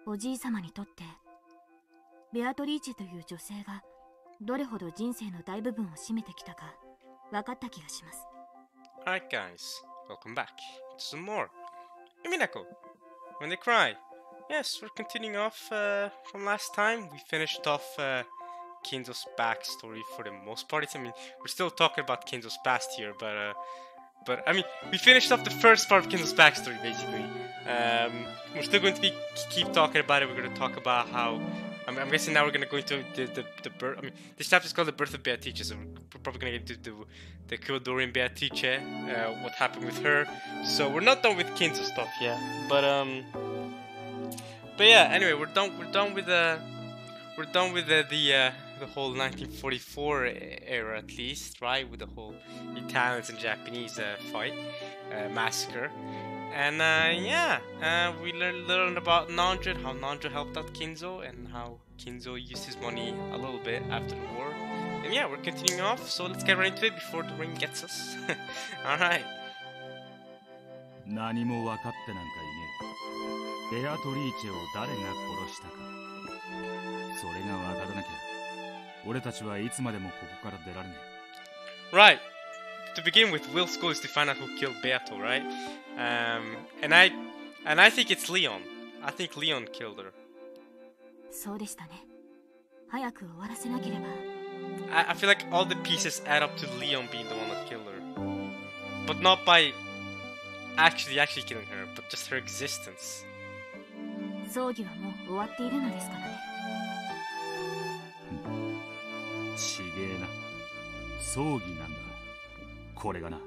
おじいさまにとってベアトリーチェという女性がどれほど人生の大部分を占めてきたか分かった気がします。 Alright guys, welcome back to some more Umineko, when they cry. Yes, we're continuing off from last time. We finished off Kinzo's backstory for the most part. I mean, we're still talking about Kinzo's past here, but I mean, we finished off the first part of Kinzo's backstory basically. We're still going to keep talking about it. We're going to talk about how I'm guessing now we're going to go into the birth. I mean, this chapter is called the birth of Beatrice, so we're probably going to get into the Kyodorian Beatrice, what happened with her. So we're not done with Kinzo stuff yet, but yeah. Anyway, we're done with the whole 1944 era, at least, right? With the whole Italians and Japanese fight, massacre. And yeah, we learned about Nanjo, how Nanjo helped out Kinzo, and how Kinzo used his money a little bit after the war. And yeah, we're continuing off, so let's get right into it before the rain gets us. Alright. 何も分かってなんかいねえ。ベアトリーチェを誰が殺したか。それが分からなきゃ、俺たちはいつまでもここから出られねえ。Right. To begin with, Will's goal is to find out who killed Beato, right? And I think it's Leon. I think Leon killed her. そうでしたね。早く終わらせなければ。I feel like all the pieces add up to Leon being the one that killed her, but not by actually killing her, but just her existence. 葬儀はもう終わっているのですからね。ちげえな。葬儀なんだ。これがな。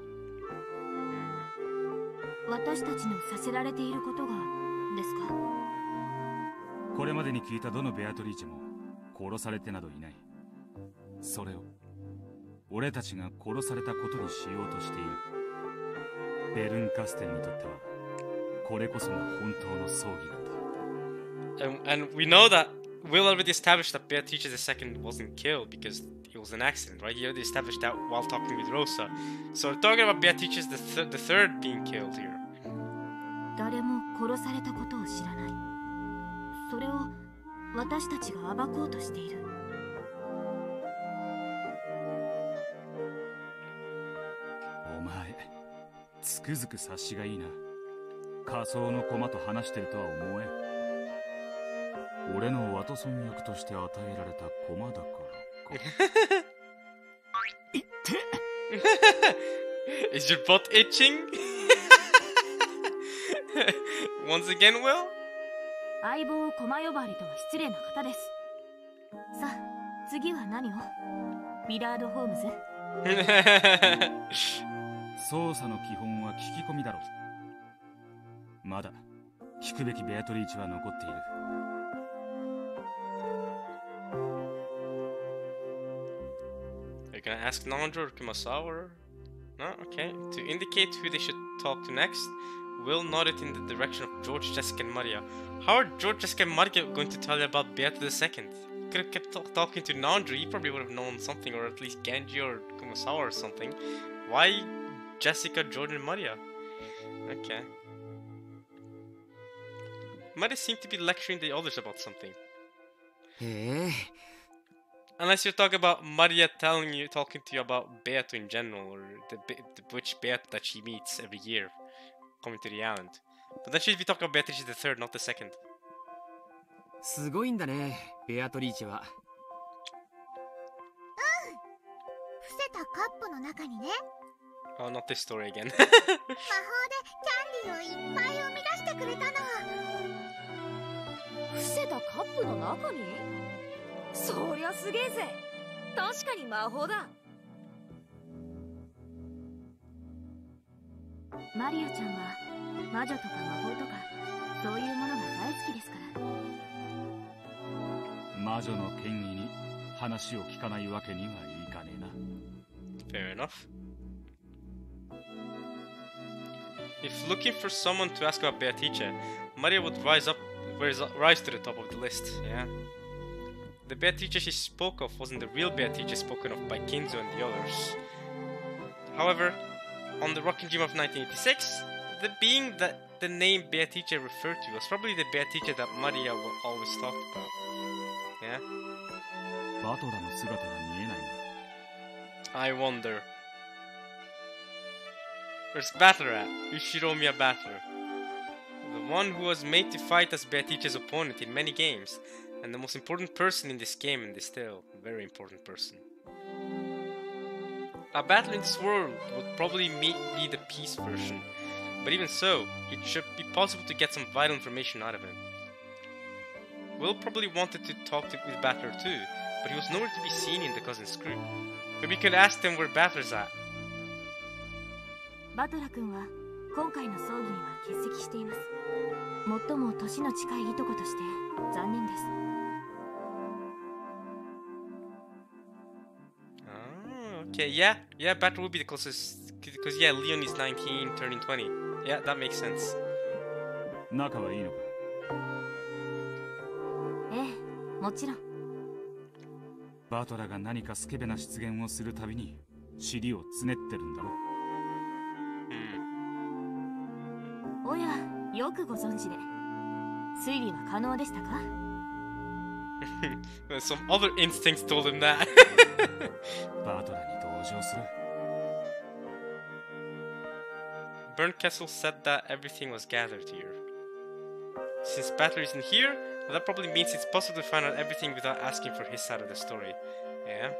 私たちのさせられていることがですか？これまでに聞いたどのベアトリーチェも殺されてなどいない。それを俺たちが殺されたことにしようとしている。ベルンカステンにとってはこれこそが本当の葬儀なんだ。And we know that Will already established that Beatrice II wasn't killed because it was an accident, right? He already established that while talking with Rosa. So we're talking about Beatrice the third being killed here. 誰も殺されたことを知らない。それを私たちが暴こうとしている。お前、つくづく察しがいいな。仮想の駒と話してるとは思え。俺のワトソン役として与えられた駒だからか。いって。Is your butt itching? Once again, Will? 相棒を駒呼ばわりとは失礼な方です。さあ、次は何を？ミラード・ホームズ？捜査の基本は聞き込みだろう。まだ聞くべきベアトリーチは残っている。You're gonna ask Nanjo or Kumasawa? Or... No? Okay. To indicate who they should talk to next, Will nodded in the direction of George, Jessica, and Maria. How are George, Jessica, and Maria going to tell you about Beato II? Could have kept talking to Nanjo. He probably would have known something, or at least Genji or Kumasawa or something. Why Jessica, George, and Maria? Okay. Maria seemed to be lecturing the others about something. Unless you're talking about Maria talking to you about Beato in general, or the witch Beato that she meets every year, coming to the island. But then she'd be talking about Beatrice the third, not the second. すごいんだね、ベアトリーチェは。伏せたカップの中にね。Oh, not this story again. 魔法でキャンディーをいっぱい生み出してくれたの。伏せたカップの中に？そりゃすげえぜ。確かに魔法だ。マリアちゃんは魔女とか魔法とかそういうものが大好きですから。魔女の権威に話を聞かないわけにはいかねえな。Fair enough. If looking for someone to ask about Beatrice, Maria would rise to the top of the list, yeah? The Beatrice she spoke of wasn't the real Beatrice spoken of by Kinzo and the others. However, on the Rocking Dream of 1986, being that the name Beatrice referred to was probably the Beatrice that Maria always talked about. Yeah? バトラの姿が見えないな。 I wonder. Where's Battler at? You show me a Battler. The one who was made to fight as Beatrice's opponent in many games, and the most important person in this game and this tale. Very important person. A battle in this world would probably be the peace version, but even so, it should be possible to get some vital information out of him. Will probably wanted to talk with Battler too, but he was nowhere to be seen in the cousin's group. Maybe we could ask them where Battler's at. バトラ君は今回の葬儀には欠席しています。最も年の近いいとことして残念です。Okay, yeah, Battler will be the closest, because yeah, Leon is 19, turning 20. Yeah, that makes sense. 仲はいいのか？ええ、もちろん。バトラが何かスケベな出現をするたびに尻をつねってるんだろ。おや、よくご存知で。推理は可能でしたか？ Some other instincts told him that. バトラに同情する。Bernkessel said that everything was gathered here. Since Battler isn't here, well, that probably means it's possible to find out everything without asking for his side of the story. Yeah?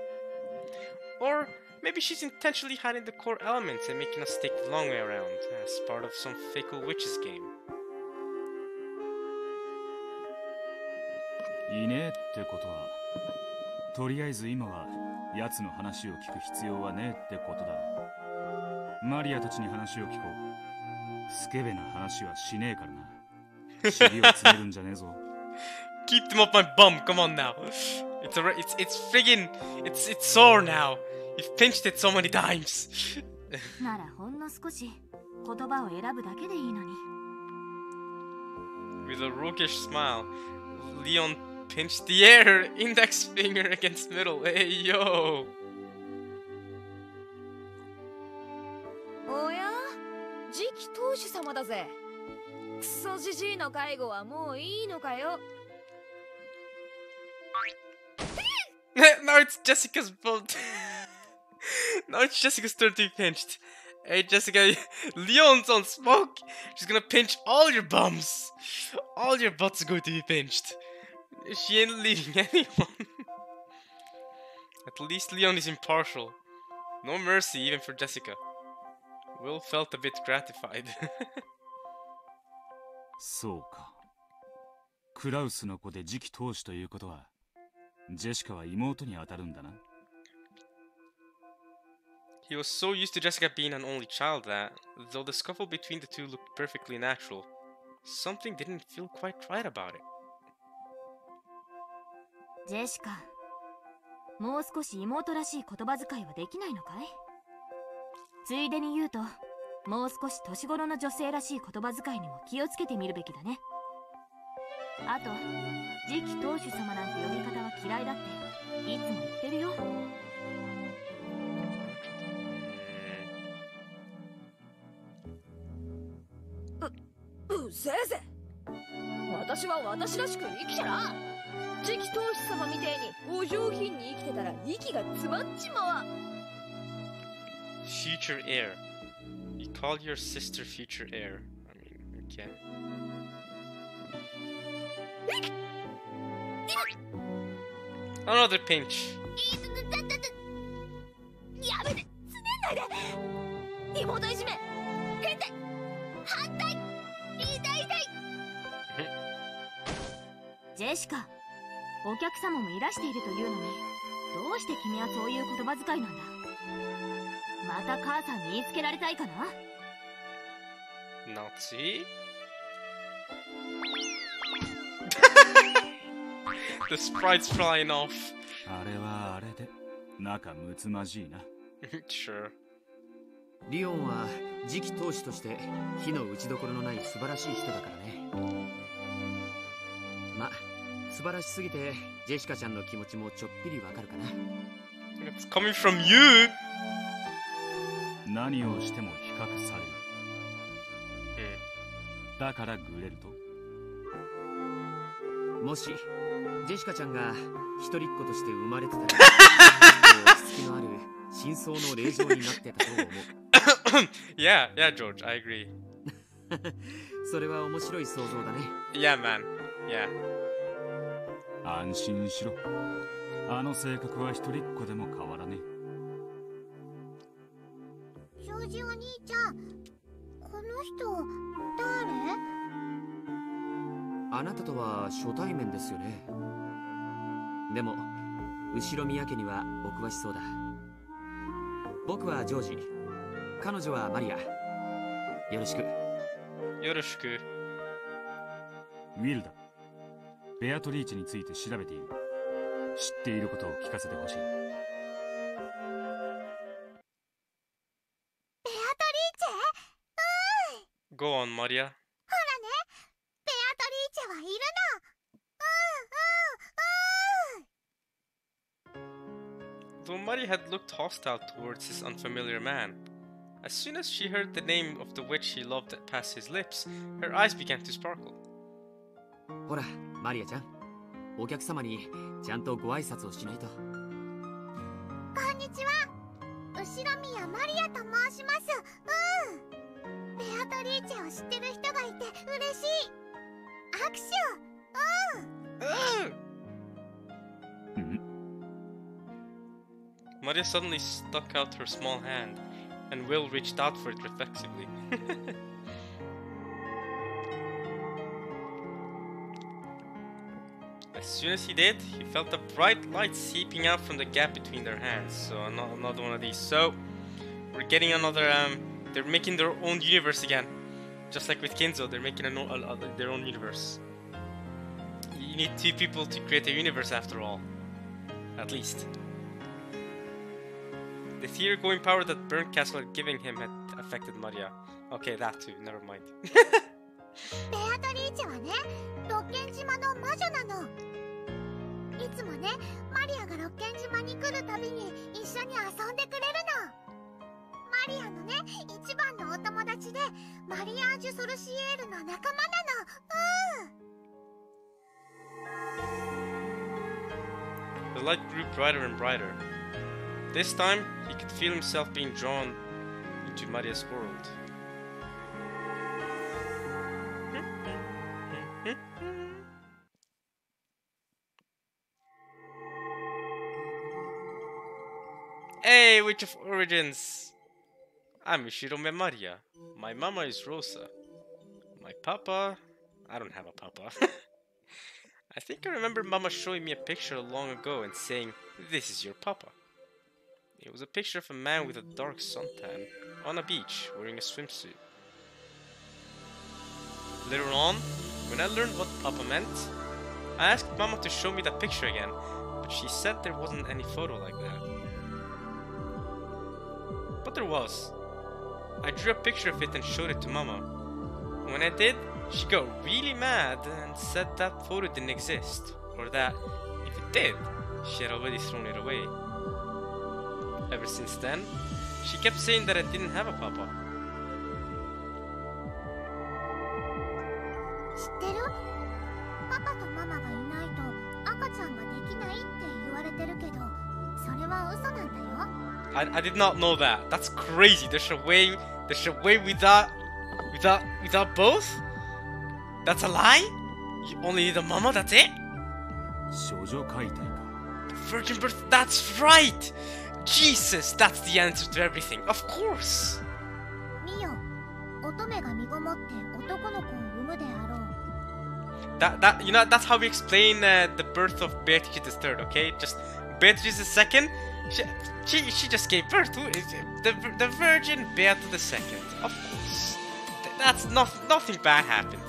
Or maybe she's intentionally hiding the core elements and making us take the long way around as part of some fickle witch's game. いねえってことは、とりあえず今は奴の話を聞く必要はねえってことだろう。マリアたちに話を聞こう。スケベな話はしねえからな。尻をつねるんじゃねえぞ。Keep them up my bum, come on now. It's friggin', it's sore now. You've pinched it so many times. ならほんの少し言葉を選ぶだけでいいのに。With a roguish smile, Leon pinched the air, index finger against middle. Hey yo! おや、次期当主様だぜ。クソジジイの介護はもういいのかよ。Now it's Jessica's fault. Now it's Jessica's turn to be pinched. Hey Jessica, Leon's on smoke. She's gonna pinch all your bums. All your butts are going to be pinched. She ain't leaving anyone. At least Leon is impartial. No mercy even for Jessica. Will felt a bit gratified. そうか。クラウスの子で次期当主ということは、ジェシカは妹に当たるんだな。He was so used to Jessica being an only child that, though the scuffle between the two looked perfectly natural, something didn't feel quite right about it. ジェシカ、もう少し妹らしい言葉遣いはできないのかい？ついでに言うと、もう少し年頃の女性らしい言葉遣いにも気をつけてみるべきだね。あと、次期当主様なんて呼び方は嫌いだっていつも言ってるよ。うぜえぜ。私は私らしく生きてな。次期当主様みてえにお上品に生きてたら息が詰まっちまわ。Future heir. You call your sister future heir. I mean, okay. Another pinch. やめて、つねんないで。妹いじめ。変態。反対。痛い痛い。ジェシカ、お客様もいらしているというのに、どうして君はそういう言葉遣いなんだ？また母さんに言いつけられたいかな？ Nazi? The sprite's flying off. あれはあれで仲睦まじいな。Sure. リオンは次期当主として火の打ちどころのない素晴らしい人だからね。ま、素晴らしすぎてジェシカちゃんの気持ちもちょっぴりわかるかな。It's coming from you. 何をしても比較される。だからグレルと？もしジェシカちゃんが一人っ子として生まれてたら落ち着きのある真相の令状になってたと思う。Yeah, George, I agree. それは面白い想像だね。Yeah, man. Yeah. 安心しろ。あの性格は一人っ子でも変わらねえ。庄司お兄ちゃん、この人誰？あなたとは初対面ですよね。でも後ろ宮家にはお詳しそうだ。僕はジョージ、彼女はマリア。よろしく。よろしく。ウィルダ、ベアトリーチェについて調べている。知っていることを聞かせてほしい。ベアトリーチェ？Go on, Maria. ほらね、ベアトリーチェはいるの。Though Maria had looked hostile towards this unfamiliar man, as soon as she heard the name of the witch she loved pass his lips, her eyes began to sparkle. ほらマリアちゃん、お客様にちゃんとご挨拶をしないと。こんにちは、後ろ宮マリアと申します。ベアトリーチェを知ってる人がいて嬉しい。握手を。Maria suddenly stuck out her small hand, and Will reached out for it reflexively. As soon as he did, he felt a bright light seeping out from the gap between their hands. So another one of these. So we're getting another. They're making their own universe again, just like with Kinzo. They're making their own universe. You need two people to create a universe, after all, at least. The theory-going power that Burnt Castle had given him had affected Maria. Okay, that too. Never mind. ベアトリーチェはね、六軒島の魔女なの。いつもね、マリアが六軒島に来るたびに一緒に遊んでくれるの。マリアのね、一番のお友達で、マリアージュ・ソルシエールの仲間なの。The light grew brighter and brighter. This time, he could feel himself being drawn into Maria's world. Hey, Witch of Origins! I'm Ishirome Maria. My mama is Rosa. My papa... I don't have a papa. I think I remember mama showing me a picture long ago and saying, "This is your papa." It was a picture of a man with a dark suntan on a beach wearing a swimsuit. Later on, when I learned what papa meant, I asked mama to show me the picture again, but she said there wasn't any photo like that. But there was. I drew a picture of it and showed it to mama. When I did, she got really mad and said that photo didn't exist, or that, if it did, she had already thrown it away. Ever since then, she kept saying that I didn't have a papa. 知ってる？パパとママがいないと赤ちゃんができないって言われてるけど、それは嘘なんだよ。I did not know that. That's crazy. There's a way without both? That's a lie? You only need a mama, that's it? 少女解体か。 Virgin birth, that's right! Jesus, that's the answer to everything. Of course! ミヨ、乙女が身ごもって男の子を産むであろう。That's how we explain the birth of Beatrice III, okay? Just Beatrice II, she just gave birth to the Virgin Beatrice II. Of course. That's nothing bad happened.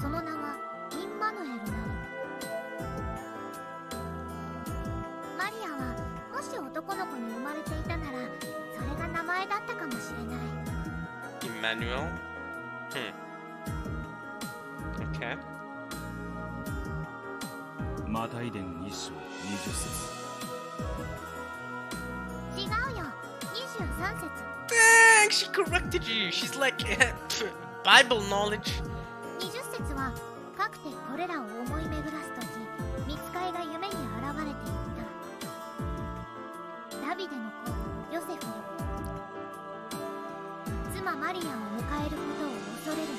その名はインマヌエルなの。マリアはもし男の子に生まれていたなら、それが名前だったかもしれない。Emmanuel? Okay. マタイ伝1章20節。違うよ、23節。Dang, she corrected you. She's like, Bible knowledge. 20節はかくてこれらを思い巡らすとき、御使いが夢に現れていった。ダビデの子ヨセフよ、妻マリアを迎えることを恐れるな。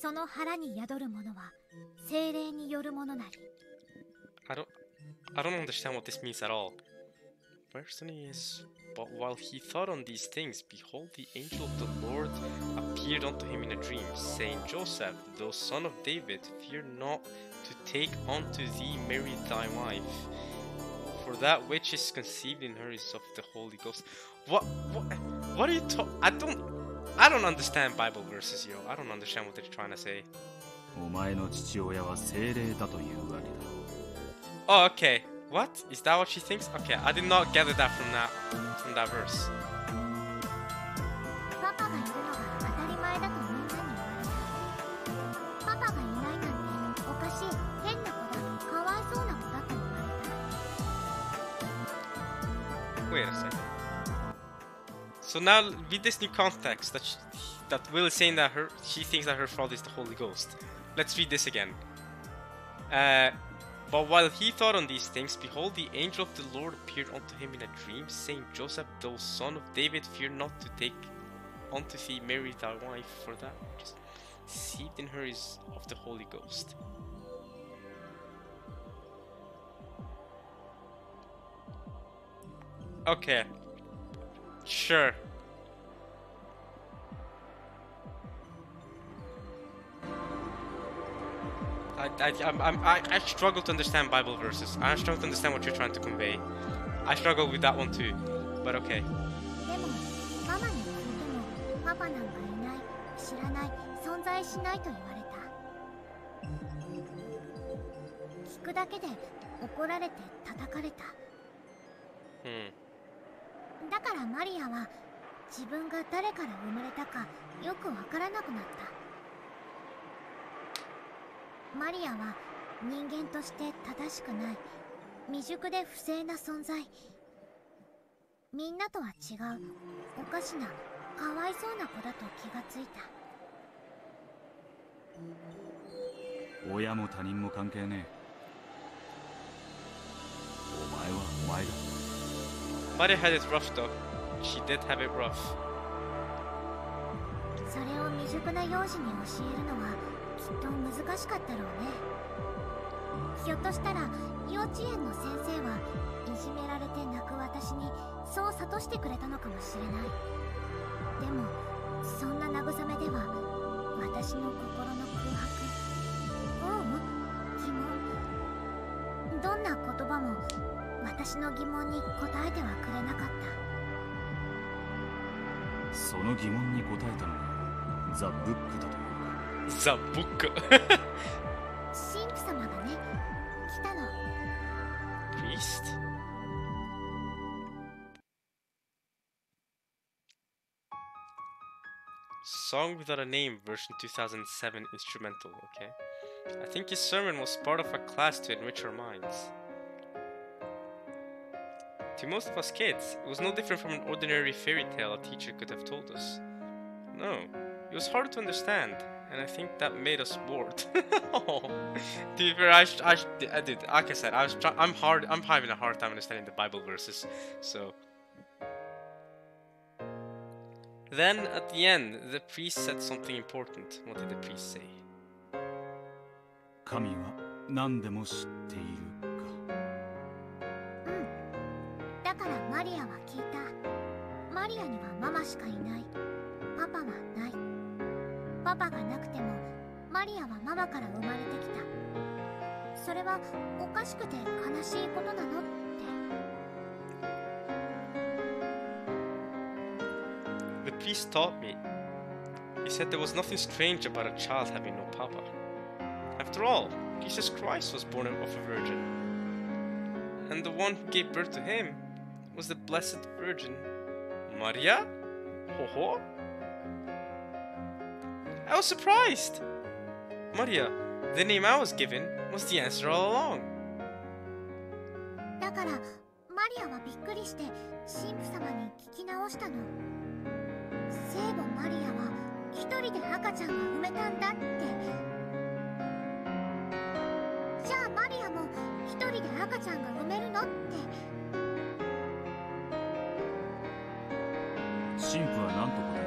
その腹に宿るものは聖霊によるものなり。I don't understand what this means at all. Verse 20 is, but while he thought on these things, behold, the angel of the Lord appeared unto him in a dream, saying, Joseph, thou son of David, fear not to take unto thee Mary thy wife, for that which is conceived in her is of the Holy Ghost. What are you talking? I don't understand Bible verses, yo. I don't understand what they're trying to say. お前の父親は聖霊だというわけだ。 Oh, okay. What? Is that what she thinks? Okay, I did not gather that from that verse. パパがいるのが当たり前だとみんなに言われた。パパがいないなんておかしい、変な子だ、かわいそうな子だと言われた。 Wait a second. So now, with this new context that Will is saying that she thinks that her father is the Holy Ghost. Let's read this again. But while he thought on these things, behold, the angel of the Lord appeared unto him in a dream, saying, Joseph, thou son of David, fear not to take unto thee Mary thy wife, for that which is conceived in her is of the Holy Ghost. Okay. Sure. I struggle to understand Bible verses. I struggle to understand what you're trying to convey. I struggle with that one too, but okay. でもママに聞いてもパパなんかいない、知らない、存在しないと言われた。聞くだけで怒られて叩かれた。だからマリアは自分が誰から生まれたかよくわからなくなった。マリアは人間として正しくない、未熟で不正な存在。みんなとは違う、おかしな、かわいそうな子だと気がついた。親も他人も関係ねえ。お前はお前だ。Maria had it rough though. She did have it rough. それを未熟な幼児に教えるのはきっと難しかったろうね。ひょっとしたら幼稚園の先生はいじめられて泣く私にそう諭してくれたのかもしれない。でもそんな慰めでは私の心の空白、疑問、どんな言葉も私の疑問に答えてはくれなかった。その疑問に答えたのがザ・ブックだというか。ザ・ブック。神父様がね、来たの。 Priest? Song Without a Name version 2007 instrumental, okay? I think his sermon was part of a class to enrich our minds. To most of us kids, it was no different from an ordinary fairy tale a teacher could have told us. No, it was hard to understand, and I think that made us bored. Oh, to be fair, dude, like I said, I'm having a hard time understanding the Bible verses, so. Then, at the end, the priest said something important. What did the priest say? 神は何でも知っているか。だからマリアは聞いた。マリアにはママしかいない。パパはない。パパがなくてもマリアはママから生まれてきた。それはおかしくて悲しいことなのって。The priest taught me. He said there was nothing strange about a child having no papa. After all, Jesus Christ was born of a virgin. And the one who gave birth to him was the Blessed Virgin Maria? Ho ho? I was surprised! Maria, the name I was given, was the answer all along. だからマリアはびっくりして神父様に聞き直したの。聖母マリアは一人で赤ちゃんが産めたんだって。じゃあマリアも一人で赤ちゃんが産めるのって。神父は何と答え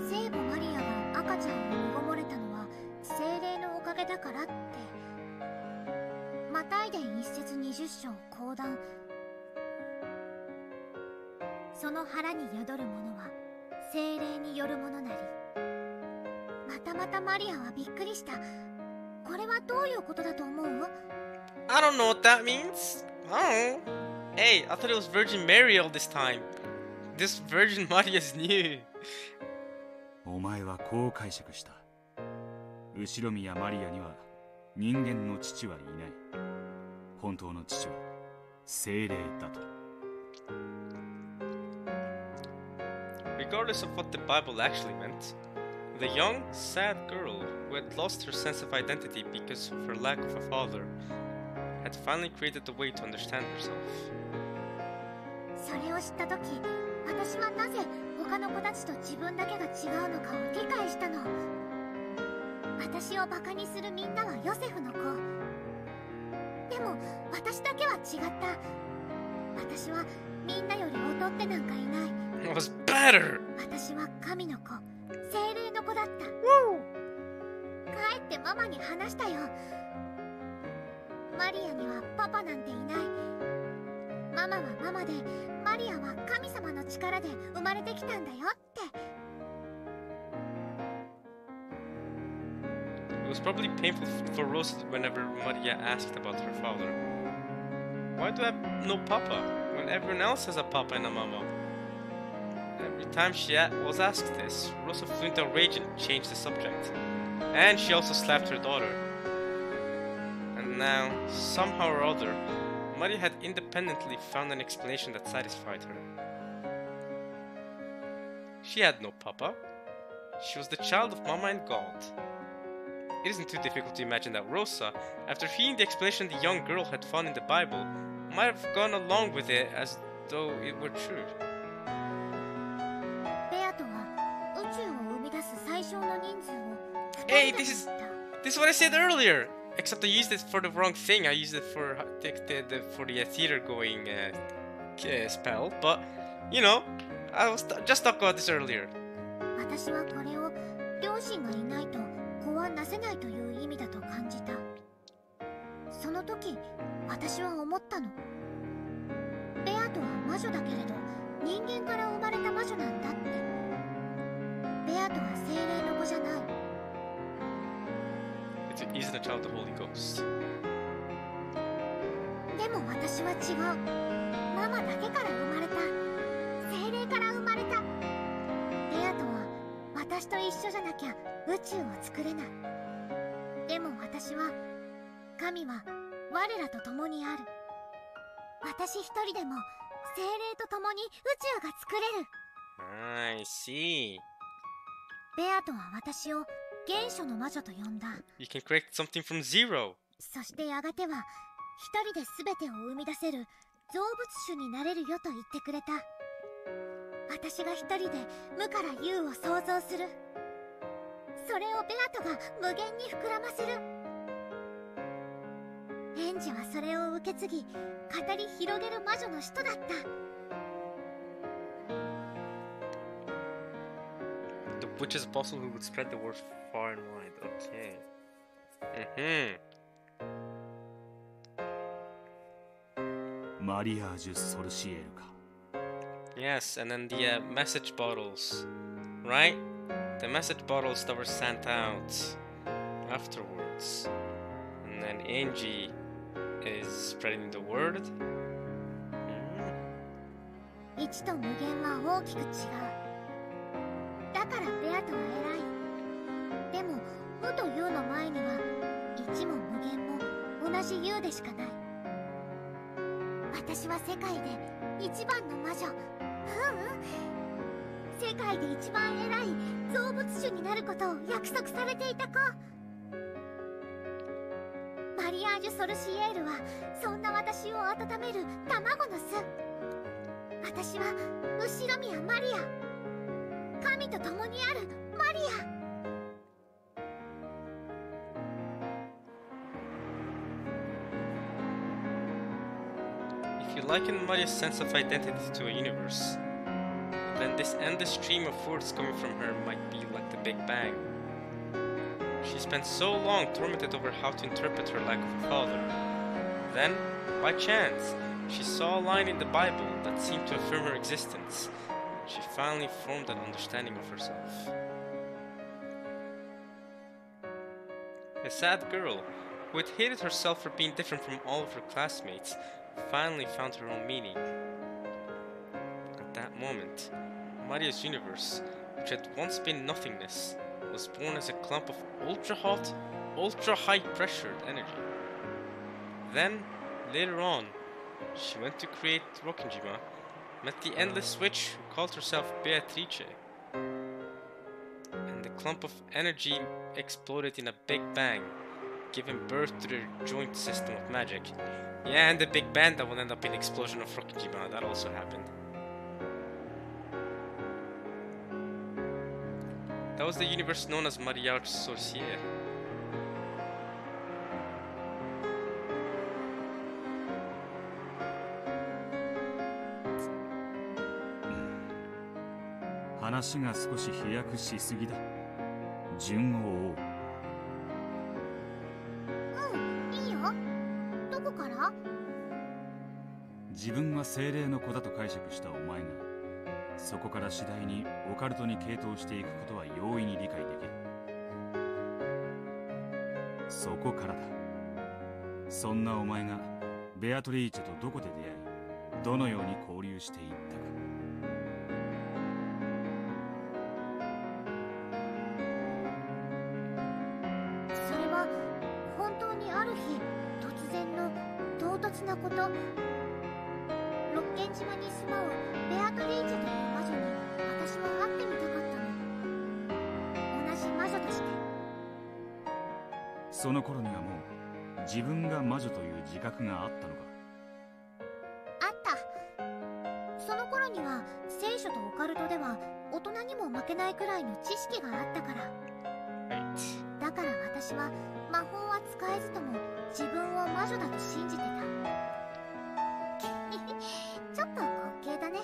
聖母マリアが赤ちゃんを身ごもれたのは聖霊のおかげだからって。マタイ伝一節20章講談。その腹に宿るものは聖霊によるものなり。またまたマリアはびっくりした。これはどういうことだと思う？ I don't know what that means. Oh. Hey, I thought it was Virgin Mary all this time. This Virgin Maria is new. お前はこう解釈した。後ろ宮マリアには人間の父はいない。本当の父は聖霊だと。Regardless of what the Bible actually meant, the young, sad girl who had lost her sense of identity because of her lack of a father had finally created a way to understand herself. それを知った時、私はなぜ他の子たちと自分だけが違うのかを理解したの。私をバカにするみんなはヨセフの子。でも私だけは違った。私はみんなより劣ってなんかいない。It was better! 私は神の子、聖霊の子だった。帰ってママに話したよ。マリアにはパパなんていない。ママはママで、マリアは神様の力で生まれてきたんだよって。It was probably painful for Rosa whenever Maria asked about her father. Why do I have no papa when everyone else has a papa and a mama? Every time she was asked this, Rosa flew into a rage and changed the subject. And she also slapped her daughter. And now, somehow or other, Maria had independently found an explanation that satisfied her. She had no papa. She was the child of Mama and God. It isn't too difficult to imagine that Rosa, after hearing the explanation the young girl had found in the Bible, might have gone along with it as though it were true. ベアトは宇宙を生み出す最小の人数を Hey, this is what I said earlier. Except I used it for the wrong thing. I used it for the theater going spell. But you know, I was just talking about this earlier. 私はこれを両親がいないと子はなせないという意味だと感じた。その時私は思ったの。ベアトは魔女だけれど人間から生まれた魔女なんだって。ベアトは聖霊の子じゃない。It isn't a child of the Holy Ghost. でも私は違う。ママだけから生まれた。聖霊から生まれた。ベアトは私と一緒じゃなきゃ宇宙を作れない。でも私は、神は我らと共にある。私一人でも聖霊と共に宇宙が作れる。I see. ベアトは私を原初の魔女と呼んだ。You can create something from zero. そしてやがては一人で全てを生み出せる造物主になれるよと言ってくれた。私が一人で無から有を創造する。それをベアトが無限に膨らませる。園児はそれを受け継ぎ語り広げる魔女の使徒だった。The witch's apostle who would spread the word far and wide. Okay. Mm-hmm. マリアージュ・ソルシエルか。Yes, and then the message bottles, right? The message bottles that were sent out afterwards. And then Angie is spreading the word. 1と無限は大きく違う。だからベアトは偉い。でも無と有の前には1も無限も同じ有でしかない。私は世界で一番の魔女。世界で一番偉い造物主になることを約束されていた子。マリアージュ・ソルシエールはそんな私を温める卵の巣。私は後ろ宮マリア、神と共にあるマリア。If you liken Maria's sense of identity to a universe, then this endless stream of words coming from her might be like the Big Bang. She spent so long tormented over how to interpret her lack of a father. Then, by chance, she saw a line in the Bible that seemed to affirm her existence. She finally formed an understanding of herself. A sad girl, who had hated herself for being different from all of her classmates, finally found her own meaning. At that moment, Maria's universe, which had once been nothingness, was born as a clump of ultra-hot, ultra-high-pressured energy. Then, later on, she went to create Rokkenjima, met the endless witch who called herself Beatrice, and the clump of energy exploded in a big bang, giving birth to their joint system of magic. Yeah, and the big bang that will end up in the explosion of Rokkenjima, that also happened. That was the universe known as Mariage Sorcière.「話が少し飛躍しすぎだ。順を追う。うん、いいよ。どこから？自分は精霊の子だと解釈したお前が、そこから次第にオカルトに傾倒していくことは容易に理解できる。そこからだ。そんなお前がベアトリーチェとどこで出会い、どのように交流していったか。それは本当にある日突然の唐突なこと。六軒島に住まうベアトリーチェという魔女に私は会ってみたかったの。同じ魔女として。その頃にはもう自分が魔女という自覚があったのか？あった。その頃には聖書とオカルトでは大人にも負けないくらいの知識があったから。だから私は魔法は使えずとも自分を魔女だと信じてた。ちょっと滑稽だね。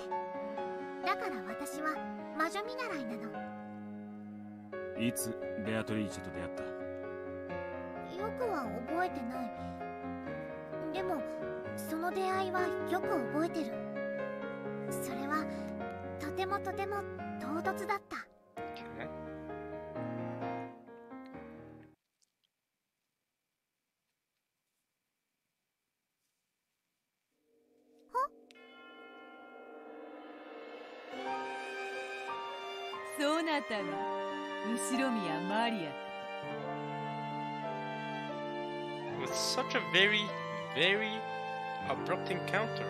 だから私は魔女見習いなの。いつベアトリーチェと出会った？よくは覚えてない。でもその出会いはよく覚えてる。それはとてもとても唐突だった。そなたが後ろ宮マリアか。It was such a very, very abrupt encounter.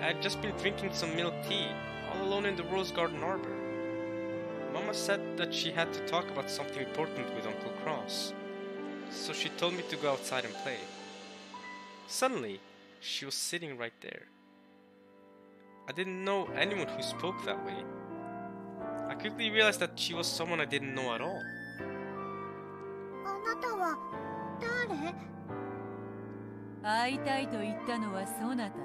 I had just been drinking some milk tea, all alone in the Rose Garden Arbor. Mama said that she had to talk about something important with Uncle Cross, so she told me to go outside and play. Suddenly, she was sitting right there. I didn't know anyone who spoke that way. I quickly realized that she was someone I didn't know at all. あなたは誰？会いたいと言ったのはそなただ。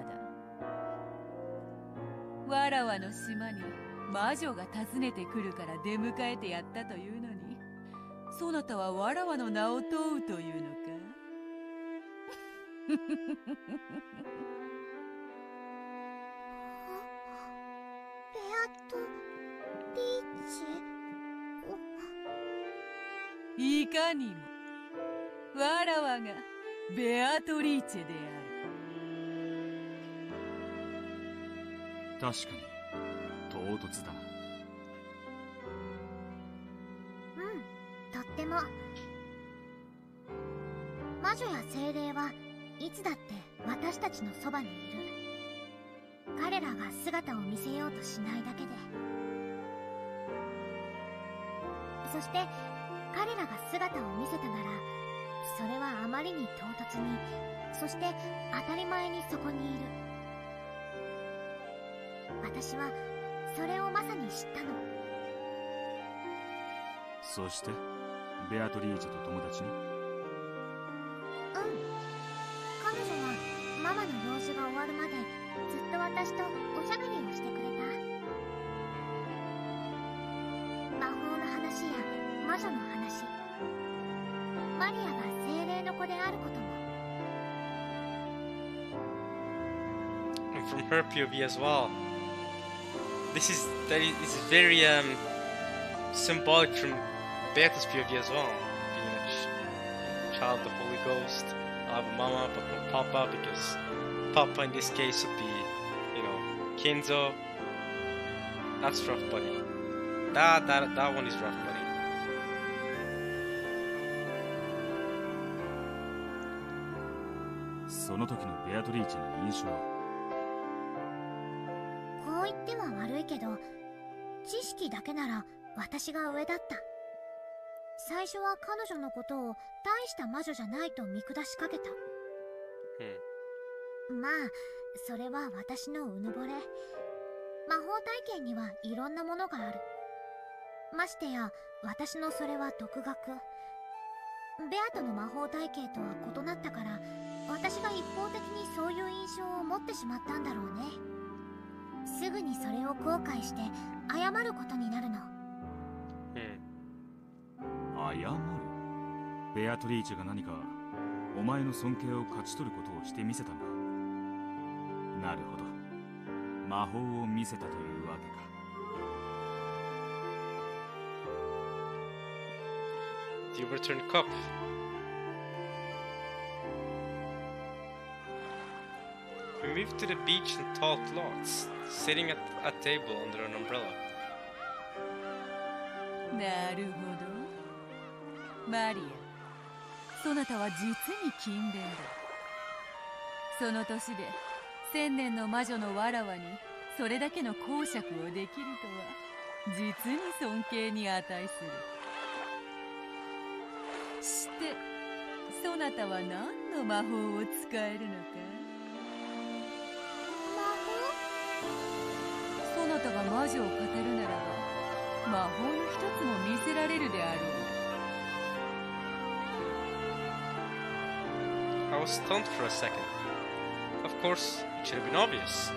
わらわの島に魔女が訪ねてくるから出迎えてやったというのに、そなたはわらわの名を問うというのか？ベアトリーチェ？いかにもわらわがベアトリーチェである。確かに唐突だな。とっても。魔女や精霊はいつだって私たちのそばにいる。彼らが姿を見せようとしないだけで。そして彼らが姿を見せたなら、それはあまりに唐突に、そして当たり前にそこにいる。私はそれをまさに知ったの。そしてベアトリーチェと友達に。彼女はママの用事が終わるまでずっと私とおしゃべりをしてくれた。魔法の話や魔女の話、マリアが精霊の子であることも。 And from her POV as well. This is very symbolic from Beata's POV as well. Being a child of the Holy Ghost. I have a mama but no papa, because papa in this case would be, Kinzo. That's rough, buddy. That one is rough, buddy. その時のベアトリーチェの印象は。こう言っては悪いけど、知識だけなら私が上だった。最初は彼女のことを大した魔女じゃないと見下しかけた。まあそれは私のうぬぼれ。魔法体験にはいろんなものがある。ましてや私のそれは独学。ベアトの魔法体系とは異なったから、私が一方的にそういう印象を持ってしまったんだろうね。すぐにそれを後悔して謝ることになるの。謝る？ベアトリーチェが何かお前の尊敬を勝ち取ることをしてみせたんだ。なるほど、魔法を見せたというわけか。The overturned cup. We moved to the beach and talked lots, sitting at a table under an umbrella. なるほど。マリア、そなたは実に勤勉だ。その年で1000年の魔女のわらわにそれだけの講釈をできるとは実に尊敬に値する。してそなたは何の魔法を使えるのか。そなたが魔女を語るならば魔法の一つも見せられるであろう。I was stunned for a second. Of course, it should have been obvious.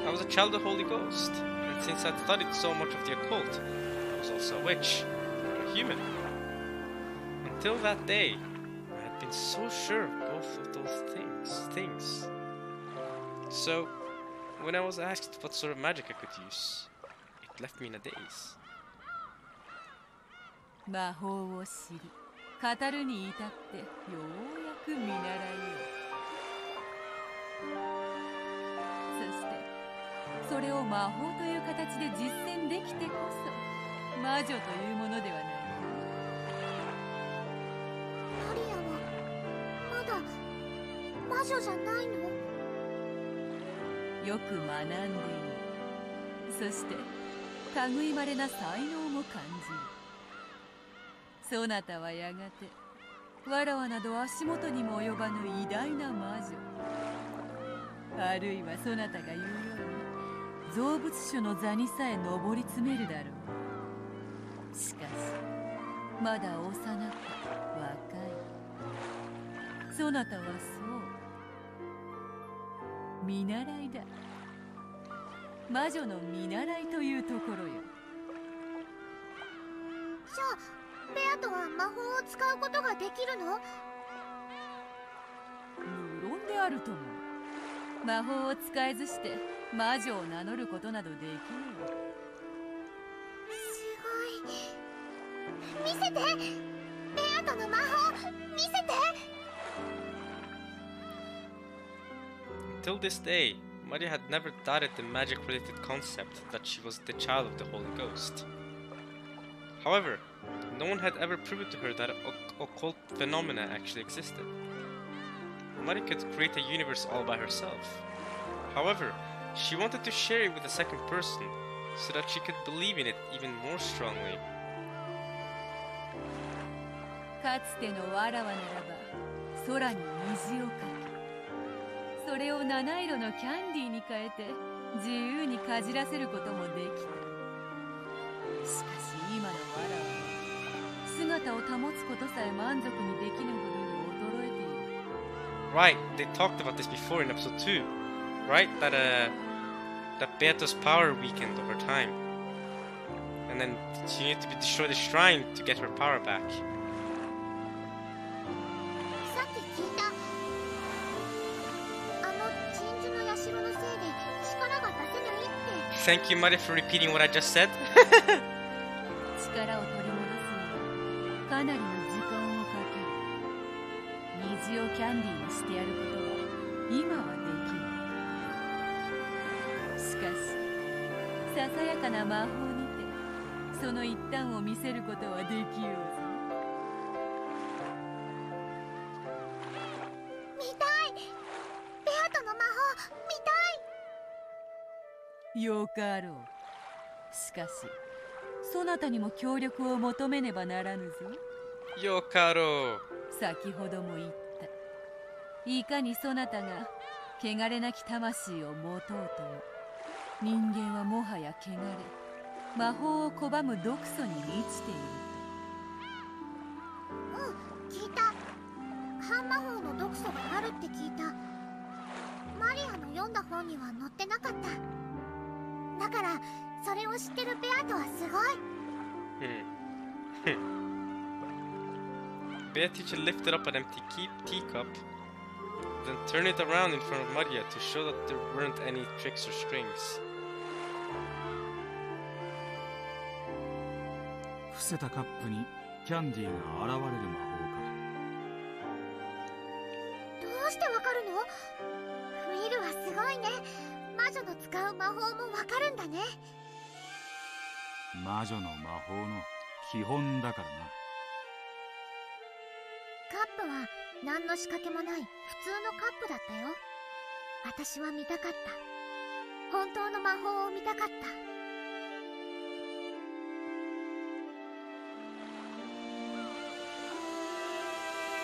I was a child of the Holy Ghost, and since I'd studied so much of the occult, I was also a witch, a human. Until that day, I had been so sure of both of those things. So, when I was asked what sort of magic I could use, it left me in a daze. 魔法を知り語るに至ってようやく見習いよ。そしてそれを魔法という形で実践できてこそ魔女というものではないか。マリアはまだ魔女じゃないの？よく学んでいる。そして類いまれな才能も感じる。そなたはやがてわらわなど足元にも及ばぬ偉大な魔女、あるいはそなたが言うように造物主の座にさえ上り詰めるだろう。しかしまだ幼く若い。そなたはそう見習いだ。魔女の見習いというところよ。じゃあベアトは魔法を使うことができるの？無論であるとも。魔法を使えずして魔女を名乗ることなどできぬ。すごい。見せて！ベアトの魔法見せて！ Until this day, Maria had never doubted the magic-related concept that she was the child of the Holy Ghost. However, no one had ever proven to her that occult phenomena actually existed. Maria could create a universe all by herself. However, she wanted to share it with a second person, so that she could believe in it even more strongly. かつてのわらわならば空に虹をかけ、それを七色のキャンディーに変えて自由にかじらせることもできた。しかし今のわらわは姿を保つことさえ満足にできぬほどに衰えている。 Right, they talked about this before in episode 2, right? That Beato's power weakened over time. And then she needed to destroy the shrine to get her power back. さっき聞いた。あの鎮守の社のせいで力が出せないって。 Thank you, Maria, for repeating what I just said. 力を取り戻すにはかなりの時間をかける。虹をキャンディーにしてやることは今はできる。しかしささやかな魔法にてその一端を見せることはできようぞ。見たい。ベアトの魔法見たい。よかろう。しかしそなたにも協力を求めねばならぬぞ。 Yokaro. 先ほども言った。いかにそなたが汚れなき魂を持とうとも、人間はもはや汚れ、魔法を拒む毒素に満ちている。聞いた。半魔法の毒素があるって聞いた。マリアの読んだ本には載ってなかった。だからそれを知ってるベアトはすごい。Bear teacher lifted up an empty teacup, then turned it around in front of Maria to show that there weren't any tricks or strings. 伏せたカップにキャンディーが現れる魔法か。どうしてわかるの？フィルはすごいね。魔女の使う魔法もわかるんだね。魔女の魔法の基本だからな。カップは何の仕掛けもない普通のカップだったよ。私は見たかった。本当の魔法を見たかった。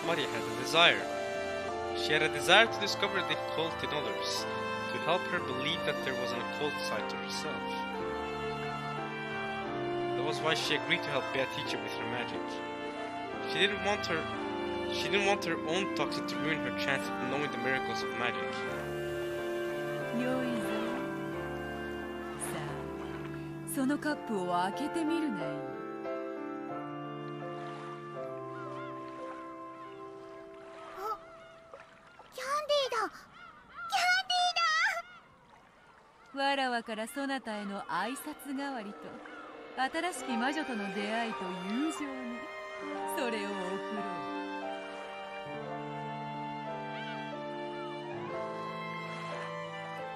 Maria had a desire. She had a desire to discover the occult in others, to help her believe that there was an occult side to herself. That was why she agreed to help Bear teacher with her magic. She didn't want her own toxin to ruin her chance of knowing the miracles of magic. よいぞ。さあ、そのカップを開けてみるがいい。わらわからそなたへの挨拶代わりと新しき魔女との出会いと友情にそれを贈ろう。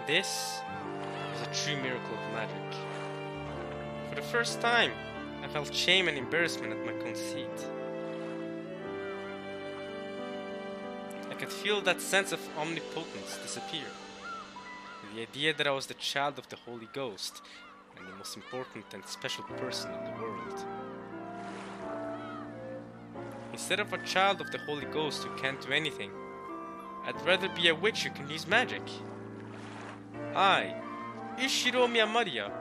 This was a true miracle of magic. For the first time, I felt shame and embarrassment at my conceit. I could feel that sense of omnipotence disappear. The idea that I was the child of the Holy Ghost and the most important and special person in the world. Instead of a child of the Holy Ghost who can't do anything, I'd rather be a witch who can use magic. I, Ishiro Miyamaria,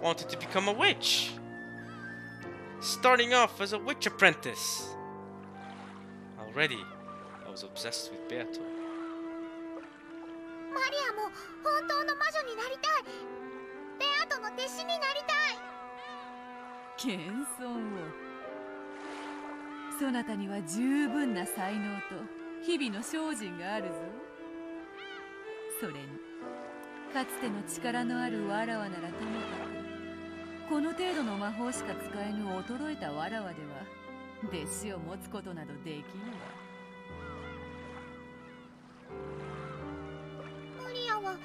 wanted to become a witch. Starting off as a witch apprentice. Already, I was obsessed with Beato. マリアも本当の魔女になりたい。ベアトの弟子になりたい。謙遜を。そなたには十分な才能と日々の精進があるぞ。それにかつての力のあるわらわならともかくこの程度の魔法しか使えぬ衰えたわらわでは弟子を持つことなどできぬわ。マリアは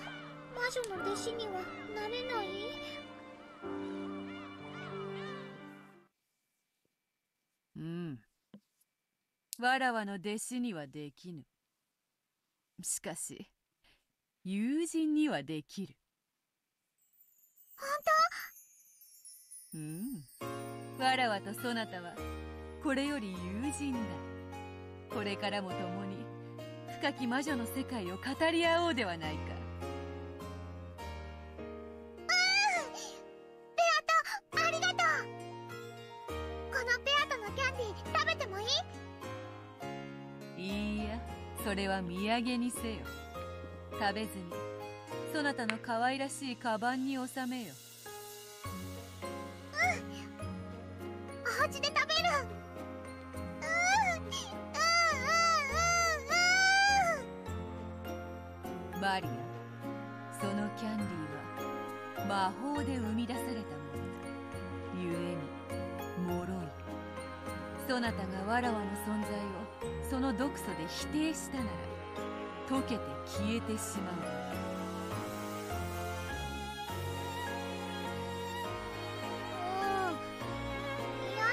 魔女の弟子にはなれない？うん。わらわの弟子にはできぬ。しかし友人にはできる。本当？うん。わらわとそなたはこれより友人だ。これからも共に深き魔女の世界を語り合おうではないか。それは土産にせよ。食べずにそなたの可愛らしいカバンに収めよ。お家で食べる。マリア、そのキャンディーは魔法で生み出されたものだ。ゆえに脆い。そなたがわらわの存在をその毒素で否定したなら溶けて消えてしまう。嫌だ。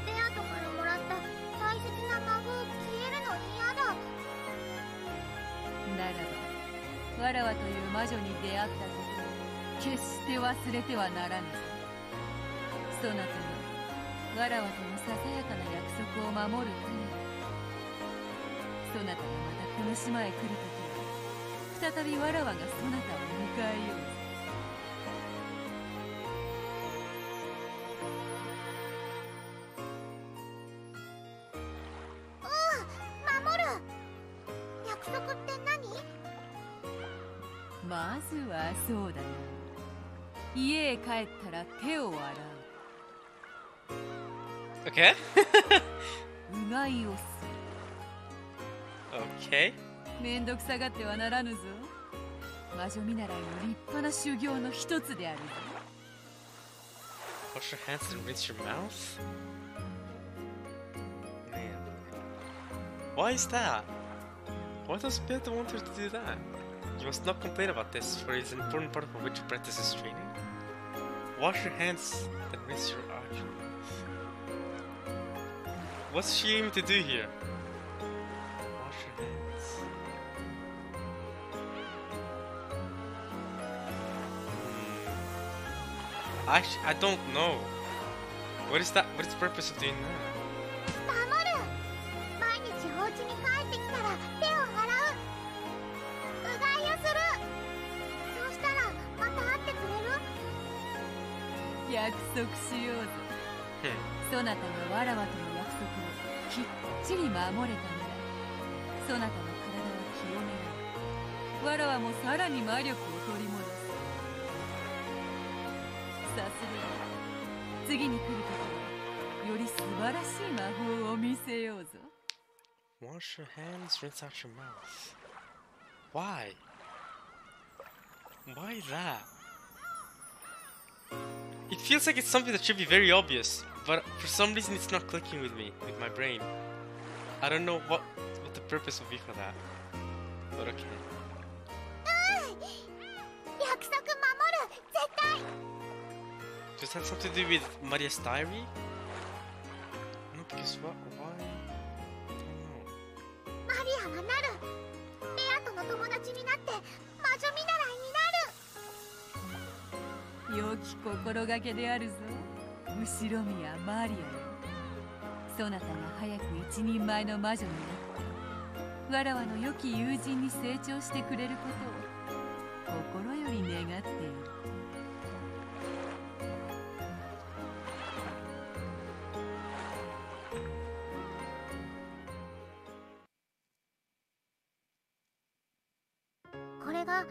ベアトからもらった大切な魔法消えるの嫌だ。ならばわらわという魔女に出会ったことを決して忘れてはならぬぞ。そなたがわらわとのささやかな約束を守るために、そなたがまたこの島へ来るときは再びわらわがそなたを迎えようぞ。守る。約束って何？まずはそうだな、家へ帰ったら手を洗う。Okay. うがいをす Okay. る。めんどくさがってはならぬぞ。魔女見習いの立派な修行の一つであるぞ。Wash your hands and rinse your mouth? Man. Why is that? Why does Beata want her to do that? You must not complain about this, for it is an important part of a witch apprentice's training. Wash your hands and rinse your mouth. What's she aiming to do here? Wash your hands. I don't know. What is that? What is the purpose of doing that? 守る。毎日お家に帰ってきたら手を洗う。うがいをする。そうしたらまた会ってくれる？約束しようぞ。そなたがわらわとの約束をきっちり守れたなら、そなたの体は清められ、わらわもさらに魔力を取り戻す。さすがに次に来るときはより素晴らしい魔法を見せようぞ。 Wash your hands, rinse out your mouth. Why? Why that? It feels like it's something that should be very obvious, but for some reason it's not clicking with me, with my brain. I don't know what the purpose would be for that. But okay. 約束守る。絶対。Does that have something to do with Maria's diary? No, because what? Why? I don't know. マリアはなる。ベアとの友達になって魔女見習いになる。良き心がけであるぞ、後ろ宮マリアよ。そなたが早く一人前の魔女になってわらわの良き友人に成長してくれることを心より願っている。これが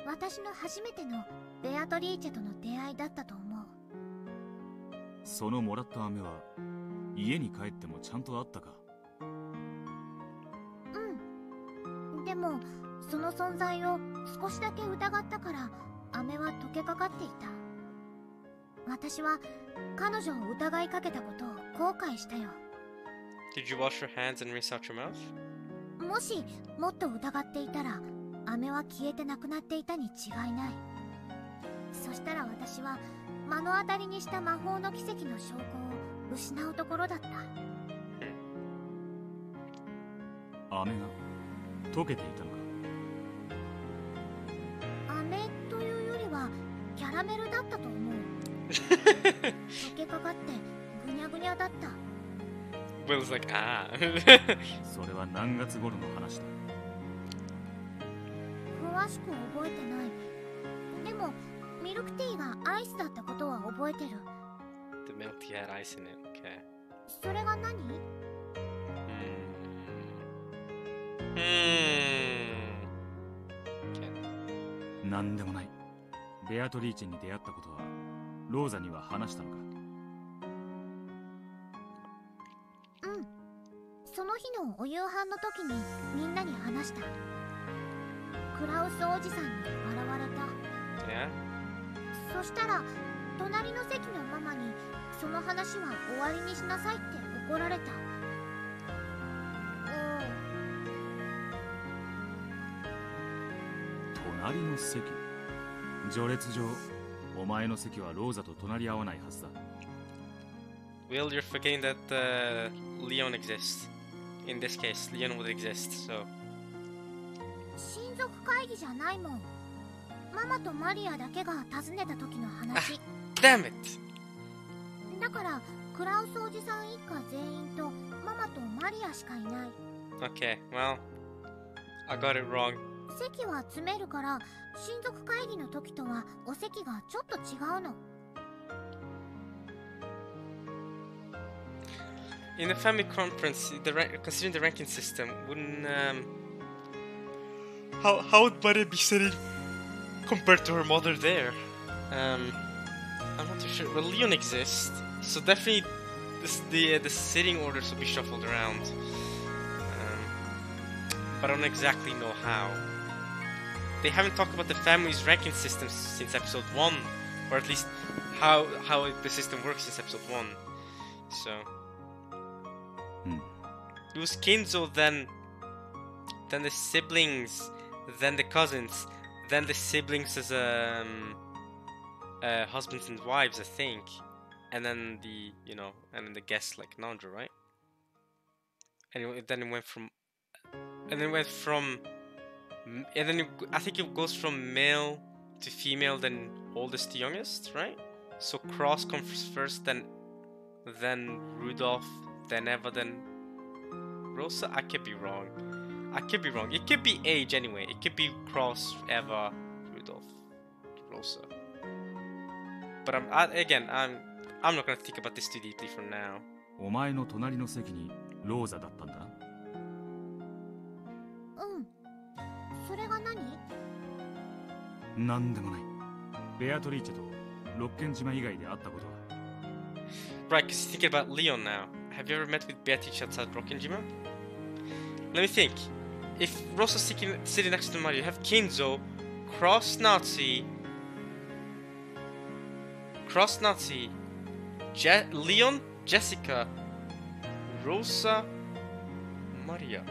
私の初めてのベアトリーチェとの出会いだったと思う。そのもらった飴は家に帰ってもちゃんとあったか？うん。でもその存在を少しだけ疑ったから飴は溶けかかっていた。私は彼女を疑いかけたことを後悔したよ。 Did you wash your hands and rinse out your mouth? もしもっと疑っていたら飴は消えてなくなっていたに違いない。そしたら私は目の当たりにした魔法の奇跡の証拠を失うところだった。飴が溶けていたのか？飴というよりはキャラメルだったと思う。溶けかかってぐにゃぐにゃだった。 Will's like, ah. それは何月頃の話だ？詳しく覚えてない。でもミルクティーがアイスだったことは覚えてる。 The milk tea had ice in it. Okay. それが何？なんでもない。ベアトリーチェに出会ったことはローザには話したのか？うん。その日のお夕飯の時にみんなに話した。クラウスおじさんに笑われた。そしたら隣の席のママにその話は終わりにしなさいって怒られた。隣の席？序列上お前の席はローザと隣り合わないはずだ。 Well, you're forgetting that Leon exists. In this case, Leon would exist, so... 親族会議じゃないもん。ママとマリアだけが訪ねた時の話。Damn it! だからクラウスおじさん一家全員とママとマリアしかいない。 Okay, well, I got it wrong. 席は詰めるから親族会議の時とはお席がちょっと違うの。 In the family conference, considering the ranking system, wouldn't how would Maria be sitting compared to her mother there? I'm not too sure. Well, Leon exists, so definitely the sitting orders will be shuffled around. But I don't exactly know how. They haven't talked about the family's ranking system since episode 1, or at least how the system works since episode 1. So it was Kinzo, then the siblings, then the cousins, then the siblings as husbands and wives, I think, and then and then the guests like Nandra, right? And then it went from, I think it goes from male to female, then oldest to youngest, right? So Cross comes first, then Rudolph, then Eva, then Rosa. I could be wrong. It could be age anyway. It could be Cross, Eva, Rudolph, Rosa. But I'm not gonna think about this too deeply for now. お前の隣の席にローザだったんだな。うん。それが何？なんでもない。ベアトリーチェとロッケン島以外で会ったことは。Right, because you're thinking about Leon now. Have you ever met with Beatrice outside Rockenjima? Let me think. If Rosa's sitting next to Mario, you have Kinzo, Cross Nazi, Leon, Jessica, Rosa, Maria.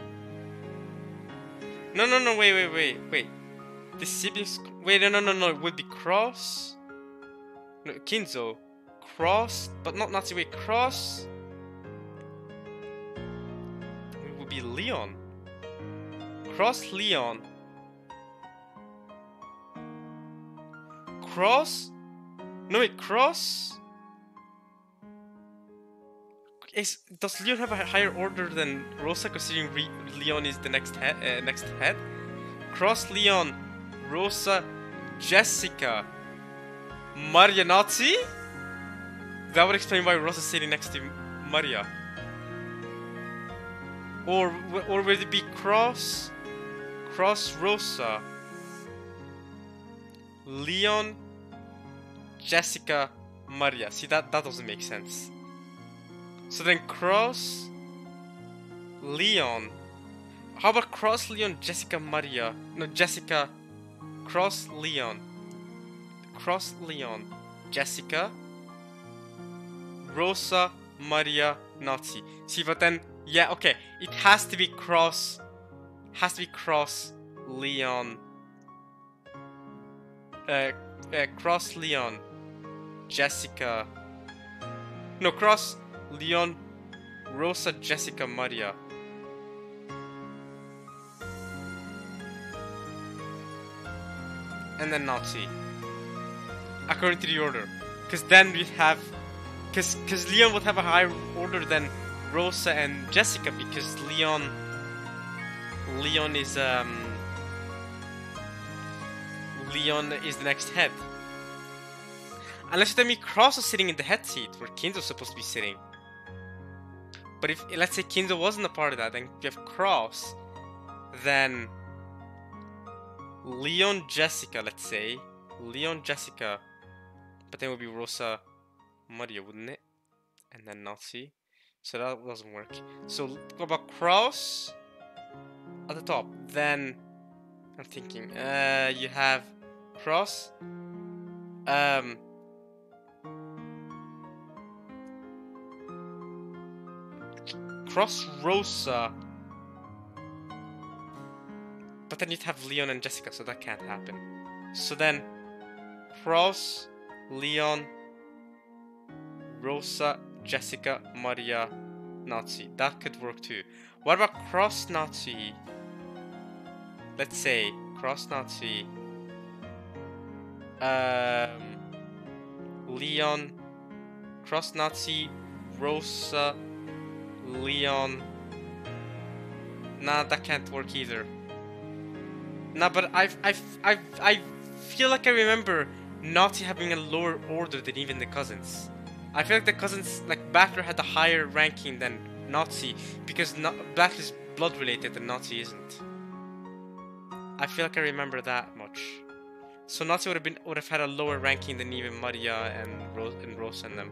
No, wait. The siblings. Wait, no. It would be Cross. No, Kinzo, Cross, but not Nazi. Wait, Cross. It would be Leon. Cross, Leon. Cross. No, wait, Cross. Does Leon have a higher order than Rosa, considering Leon is the next head? Cross, Leon, Rosa, Jessica, Maria, Nazi? That would explain why Rosa's sitting next to Maria. Or would it be Cross, Rosa, Leon, Jessica, Maria? See, that doesn't make sense. So then Cross, Leon. How about Cross, Leon, Jessica, Maria? No, Jessica, Cross, Leon, Jessica, Rosa, Maria, Nazi. See, but then, yeah, okay. It has to be Cross, Leon, Cross, Leon, Jessica. No, Cross, Leon, Rosa, Jessica, Maria. And then Nazi. According to the order. Because then we have... Because Leon would have a higher order than Rosa and Jessica, because Leon is the next head. Unless you tell me Cross is sitting in the head seat where Kinzo's supposed to be sitting. But if, let's say Kinzo wasn't a part of that, then you have Cross, then Leon, Jessica, let's say. Leon, Jessica. But then it would be Rosa, Maria, wouldn't it? And then Nazi. So that doesn't work. So what about Cross at the top? Then I'm thinking, you have Cross. Cross Rosa. But then you'd have Leon and Jessica, so that can't happen. So then Cross, Leon, Rosa, Jessica, Maria, Nazi. That could work too. What about Cross Nazi? Let's say Cross Nazi. Leon, Cross Nazi, Rosa, Leon. Nah, that can't work either. Nah, but I feel like I remember Nazi having a lower order than even the cousins. I feel like the cousins, like Battler had a higher ranking than Nazi because Battler is blood related and Nazi isn't. I feel like I remember that much. So Nazi would have had a lower ranking than even Maria and Rosa and them.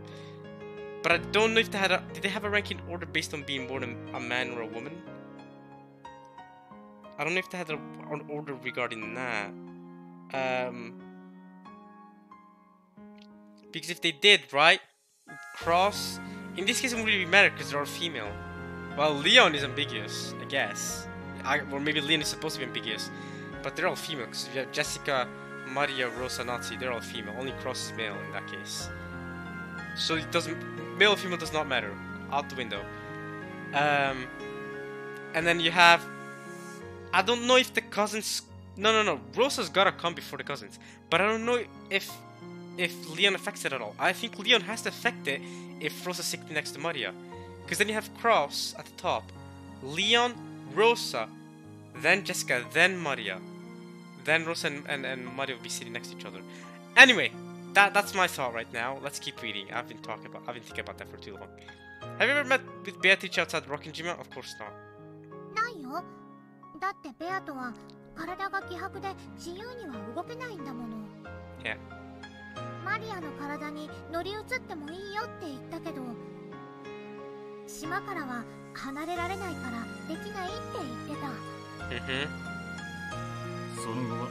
But I don't know if they had did they have a ranking order based on being born a man or a woman? I don't know if they had an order regarding that. Because if they did, right? Cross, in this case it wouldn't really matter because they're all female. Well, Leon is ambiguous, I guess. Or maybe Leon is supposed to be ambiguous. But they're all female because if you have Jessica, Maria, Rosa, Nazi, they're all female. Only Cross is male in that case. So it doesn't, male or female does not matter. Out the window. And then you have, I don't know if the cousins, no. Rosa's gotta come before the cousins. But I don't know if Leon affects it at all. I think Leon has to affect it if Rosa's sitting next to Maria. Because then you have Cross at the top. Leon, Rosa, then Jessica, then Maria. Then Rosa and Maria will be sitting next to each other. Anyway, that's my thought right now. Let's keep reading. I've been thinking about that for too long. Have you ever met with Beatrice outside Rockin' Jima? Of course not. ないよ。だってベアとは体が希薄で自由には動けないんだもの。Yeah. マリアの体に乗り移ってもいいよって言ったけど、島からは離れられないからできないって言ってた。その後は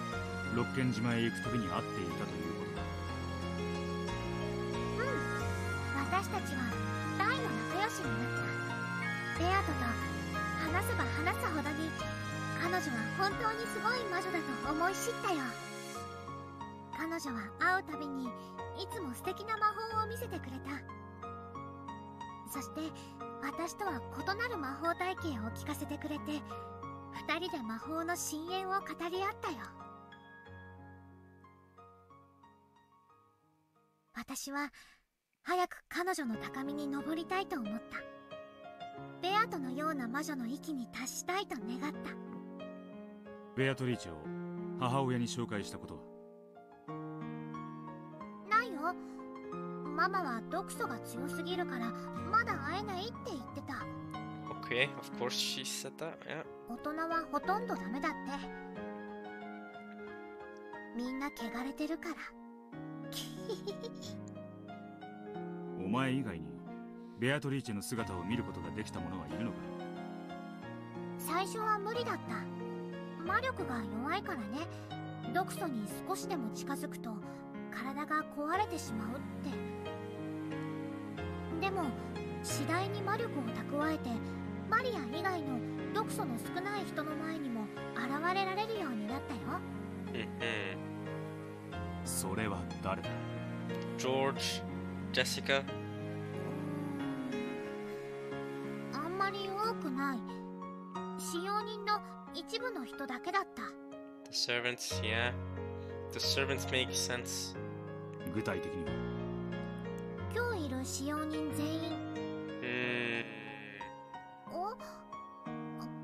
六軒島へ行くたびに会っていたということだ。うん、私たちは大の仲良しになった。ベアトと話せば話すほどに彼女は本当にすごい魔女だと思い知ったよ。彼女は会うたびにいつも素敵な魔法を見せてくれた。そして私とは異なる魔法体系を聞かせてくれて、二人で魔法の深淵を語り合ったよ。私は早く彼女の高みに登りたいと思った。ベアトのような魔女の域に達したいと願った。ベアトリーチェを母親に紹介したことは？ないよ。ママは毒素が強すぎるからまだ会えないって言ってた。Okay, of course she said that, yeah. 大人はほとんどダメだって。みんな汚れてるから。お前以外にベアトリーチェの姿を見ることができた者はいるのか？最初は無理だった。魔力が弱いからね。毒素に少しでも近づくと体が壊れてしまうって。でも次第に魔力を蓄えてマリア以外の毒素の少ない人の前にも現れられるようになったよ。それは誰だ？ジョージ、ジェシカ。あんまり多くない。使用人の一部の人だけだった。The servants, yeah. The servants make sense. 具体的には？今日いる使用人全員。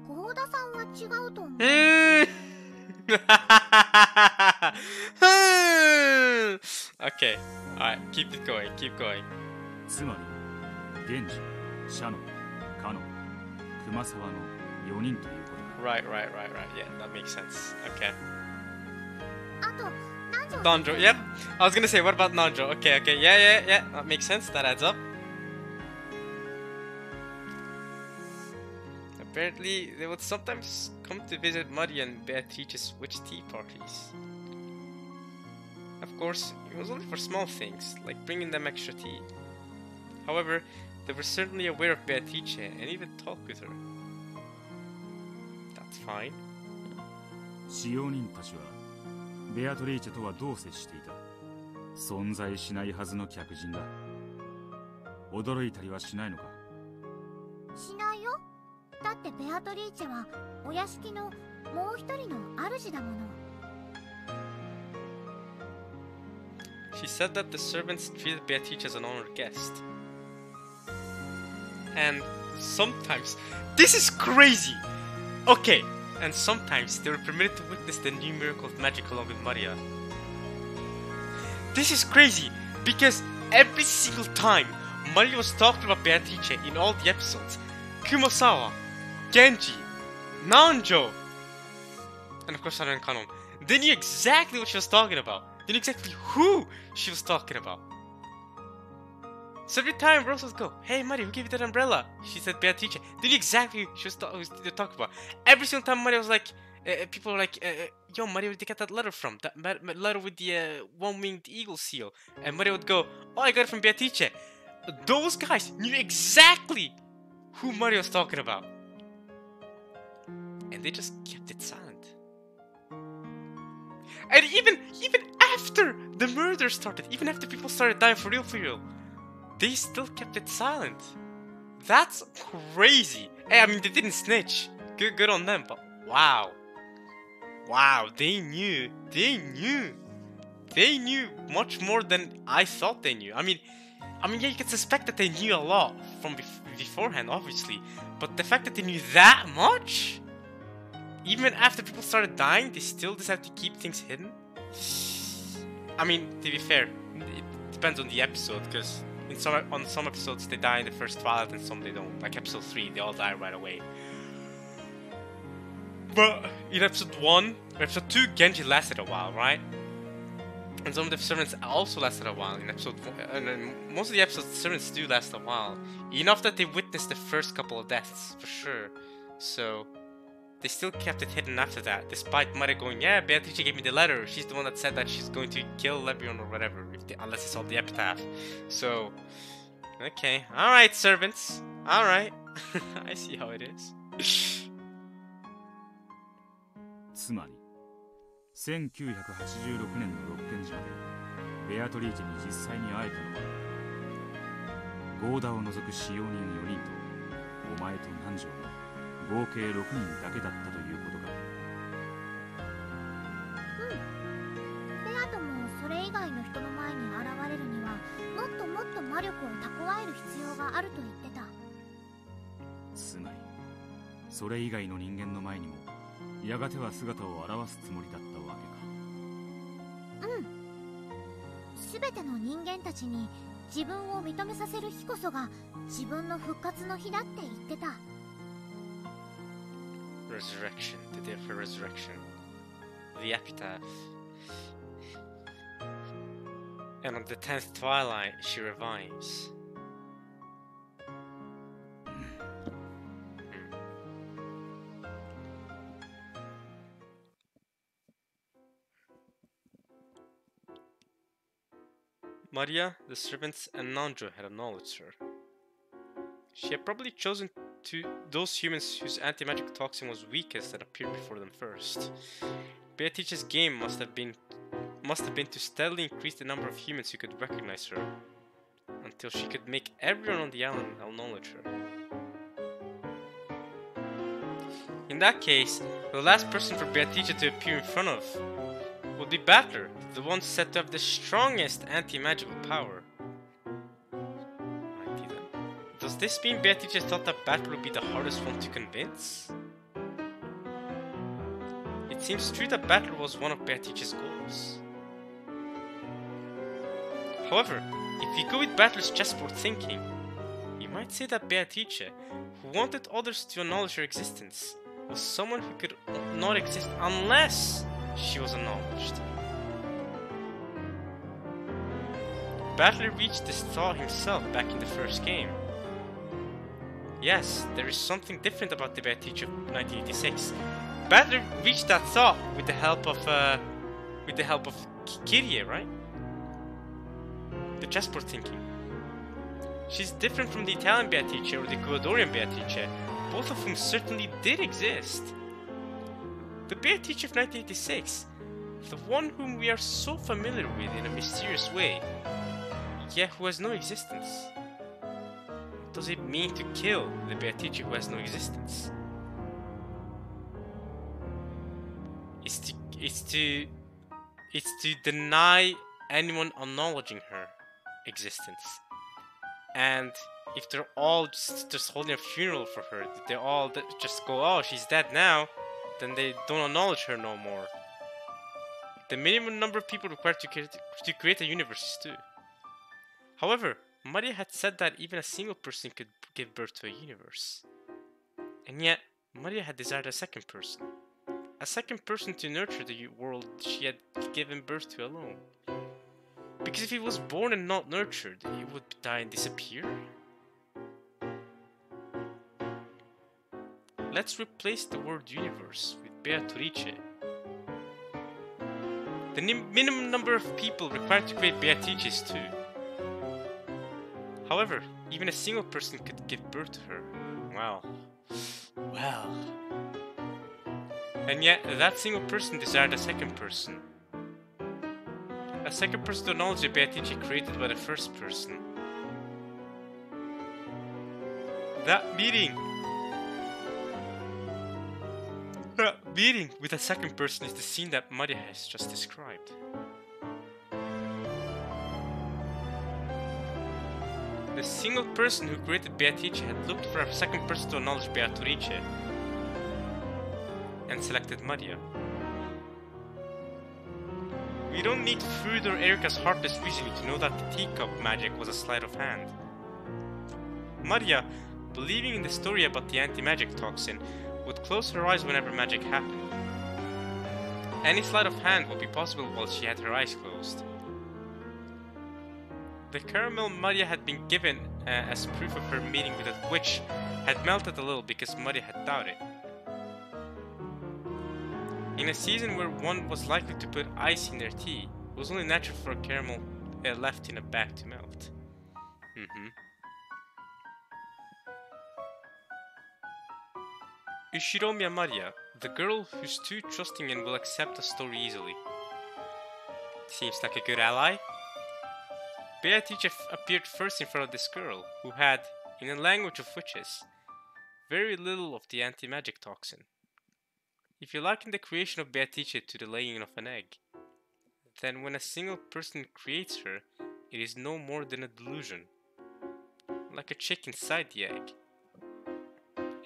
ゴーダさんは違うと思う。Okay, alright, keep it going, keep going. つまり、源氏、シャノン、カノン、熊沢の4人ということだ。Right. Yeah, that makes sense. Okay. あとNanjo, yep. I was gonna say, what about Nanjo? Okay. Yeah. That makes sense. That adds up. Apparently, they would sometimes come to visit Maria and Beatrice's witch tea parties. Of course, it was only for small things, like bringing them extra tea. However, they were certainly aware of Beatrice and even talked with her. That's fine. 使用人たちはベアトリーチェとはどう接していた？存在しないはずの客人だ。驚いたりはしないのか？しないよ。だってベアトリーチェはお屋敷のもう一人の主だもの。She said that the servants treated Beatrice as an honored guest. And sometimes, this is crazy! Okay, and sometimes they were permitted to witness the new miracle of magic along with Maria. This is crazy, because every single time Maria was talking about Beatrice in all the episodes, Kumasawa, Genji, Nanjo, and of course Saran Kanon, they knew exactly what she was talking about. They knew exactly who she was talking about. So every time Rose would go, "Hey Maria, who gave you that umbrella?" She said Beatrice. They knew exactly who she was talking about. Every single time Maria was like, people were like, "Yo, Maria, where'd you get that letter from? That letter with the one-winged eagle seal?" And Maria would go, "Oh, I got it from Beatrice." Those guys knew exactly who Maria was talking about. And they just kept it silent. And even after the murder started, even after people started dying for real, they still kept it silent. That's crazy. Hey, I mean, they didn't snitch. Good on them, but wow. Wow, they knew much more than I thought they knew. I mean, yeah, you can suspect that they knew a lot from beforehand, obviously. But the fact that they knew that much? Even after people started dying, they still decided to keep things hidden? I mean, to be fair, it depends on the episode, because on some episodes they die in the first Twilight and some they don't. Like episode 3, they all die right away. But in episode 1, or episode 2, Genji lasted a while, right? And some of the servants also lasted a while in episode 4. And most of the episodes, the servants do last a while. Enough that they witnessed the first couple of deaths, for sure. So they still kept it hidden after that, despite Maria going, "Yeah, Beatrice gave me the letter. She's the one that said that she's going to kill Lebion or whatever, unless it's all the epitaph." So, okay. Alright, servants. Alright. I see how it is. つまり1986年の六軒島でベアトリーチェに実際に会えたのはゴーダを除く使用人4人とお前と南條の合計6人だけだったということか。ベアトもそれ以外の人の前に現れるにはもっと魔力を蓄える必要があると言ってた。つまりそれ以外の人間の前にもやがては姿を現すつもりだったわけか。すべての人間たちに自分を認めさせる日こそが自分の復活の日だって言ってた。Resurrection, the day of her resurrection. The epitaph. And on the 10th twilight, she revives. Maria, the servants, and Nanjo had acknowledged her. She had probably chosen those humans whose anti-magic toxin was weakest that appeared before them first. Beatrice's game must have been to steadily increase the number of humans who could recognize her, until she could make everyone on the island acknowledge her. In that case, the last person for Beatrice to appear in front of would be Battler, the one said to have the strongest anti-magical power. Does this mean Beatrice thought that Battler would be the hardest one to convince? It seems true that Battler was one of Beatrice's goals. However, if you go with Battler's chessboard thinking, you might say that Beatrice, who wanted others to acknowledge her existence, was someone who could not exist unless she was acknowledged. Battler reached this thought himself back in the first game. Yes, there is something different about the bad teacher of 1986. Battler reached that thought with the help of Kirie, right? The chessboard thinking. She's different from the Italian Beatrice or the Ecuadorian Beatrice, both of whom certainly did exist. The Beatrice of 1986, the one whom we are so familiar with in a mysterious way, yet who has no existence. What does it mean to kill the Beatrice who has no existence? It's to deny anyone acknowledging her existence. And if they're all just holding a funeral for her, they all just go, oh, she's dead now, then they don't acknowledge her no more. The minimum number of people required to create a universe is 2. However, Maria had said that even a single person could give birth to a universe. And yet, Maria had desired a second person. A second person to nurture the world she had given birth to alone. Because if it was born and not nurtured, it would die and disappear. Let's replace the word universe with Beatrice. The minimum number of people required to create Beatrice is 2. However, even a single person could give birth to her. Well. And yet, that single person desired a second person. A second person to acknowledge the Beatrice created by the first person. That meeting with a second person is the scene that Maria has just described. The single person who created Beatrice had looked for a second person to acknowledge Beatrice and selected Maria. We don't need further Erika's heartless reasoning to know that the teacup magic was a sleight of hand. Maria, believing in the story about the anti-magic toxin, would close her eyes whenever magic happened. Any sleight of hand would be possible while she had her eyes closed. The caramel Maria had been given as proof of her meeting with a witch had melted a little because Maria had doubted. In a season where one was likely to put ice in their tea, it was only natural for a caramel left in a bag to melt. Ushiromiya Maria, the girl who's too trusting and will accept a story easily. Seems like a good ally. Beatrice appeared first in front of this girl, who had, in the language of witches, very little of the anti-magic toxin. If you liken the creation of Beatrice to the laying of an egg, then when a single person creates her, it is no more than a delusion. Like a chick inside the egg.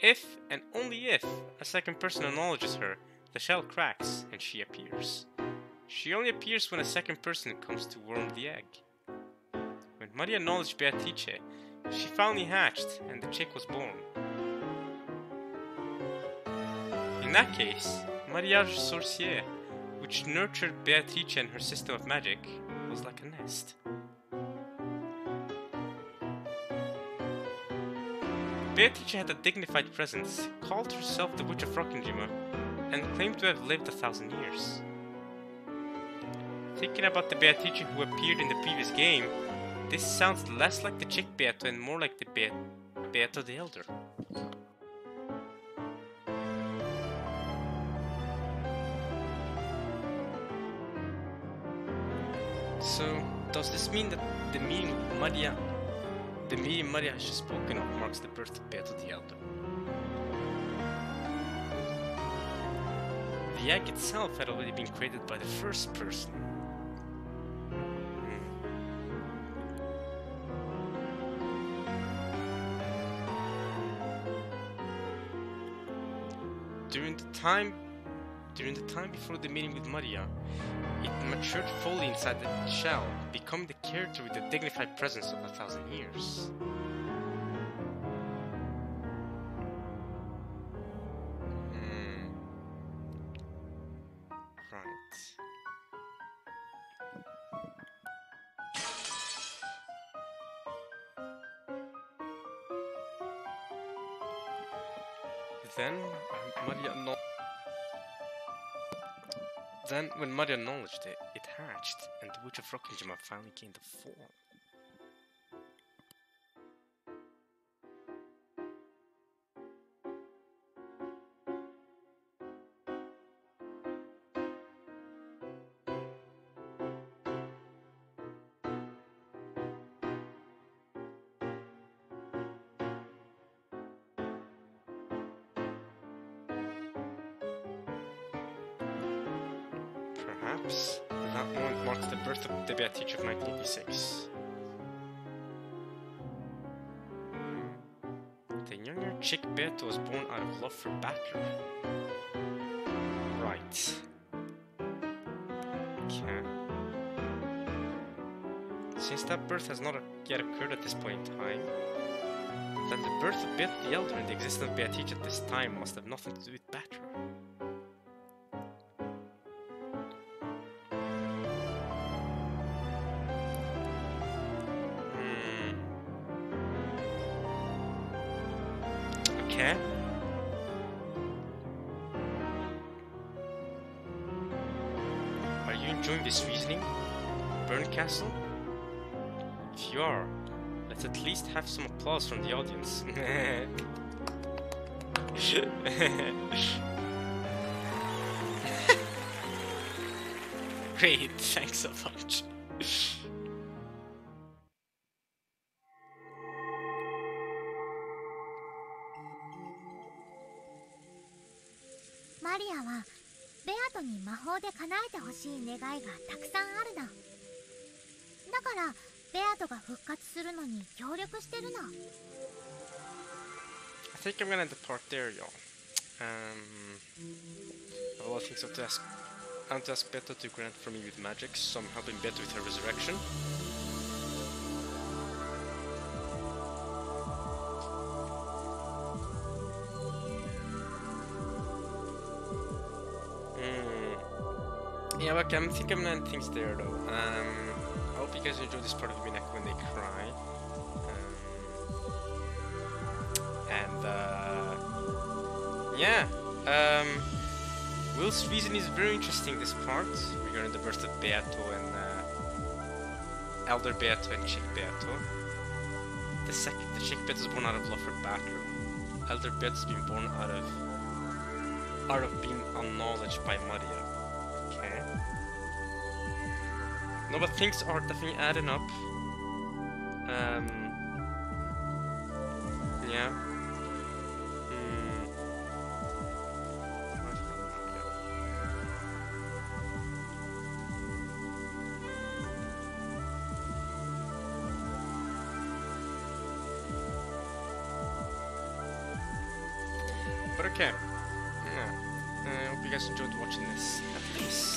If, and only if, a second person acknowledges her, the shell cracks and she appears. She only appears when a second person comes to worm the egg. When Maria acknowledged Beatrice, she finally hatched and the chick was born. In that case, Mariage Sorcier, which nurtured Beatrice and her system of magic, was like a nest. Beatrice had a dignified presence, called herself the Witch of Rockinjima, and claimed to have lived 1,000 years. Thinking about the Beatrice who appeared in the previous game, this sounds less like the chick Beato and more like the Beato the Elder. So, does this mean that the meeting Maria has just spoken of marks the birth of Beato the Elder? The egg itself had already been created by the first person. During the time before the meeting with Maria, it matured fully inside the shell, becoming the character with the dignified presence of 1,000 years. Then, when Maria acknowledged it, it hatched, and the Witch of Rokkenjima finally gained a form. Perhaps that moment marks the birth of the Beatrice of 1986. The younger chick Beato was born out of love for Battler. Right. Okay. Since that birth has not yet occurred at this point in time, then the birth of Beato the Elder and the existence of Beatrice at this time must have nothing to do with Battler. Okay. Are you enjoying this reasoning, Burncastle? If you are, let's at least have some applause from the audience. Great, thanks so much.マリアはベアトに魔法で叶えてほしい願いがたくさんあるの。だからベアトが復活するのに協力してるの。I think I'm gonna depart there, y'all. I have a lot of things to ask. I want to ask Beto to grant for me with magic, so I'm helping Beto with her resurrection. Yeah, okay, I think I'm gonna end things there though. I hope you guys enjoy this part of Umineko when they cry. Yeah, Will's reason is very interesting, this part, regarding the birth of Beato and Elder Beato and Chick Beato. The Chick Beato was born out of love for Battler. Elder Beato has been born out of being acknowledged by Maria. Okay. No, but things are definitely adding up. Yeah. But okay. Yeah. I hope you guys enjoyed watching this, at least.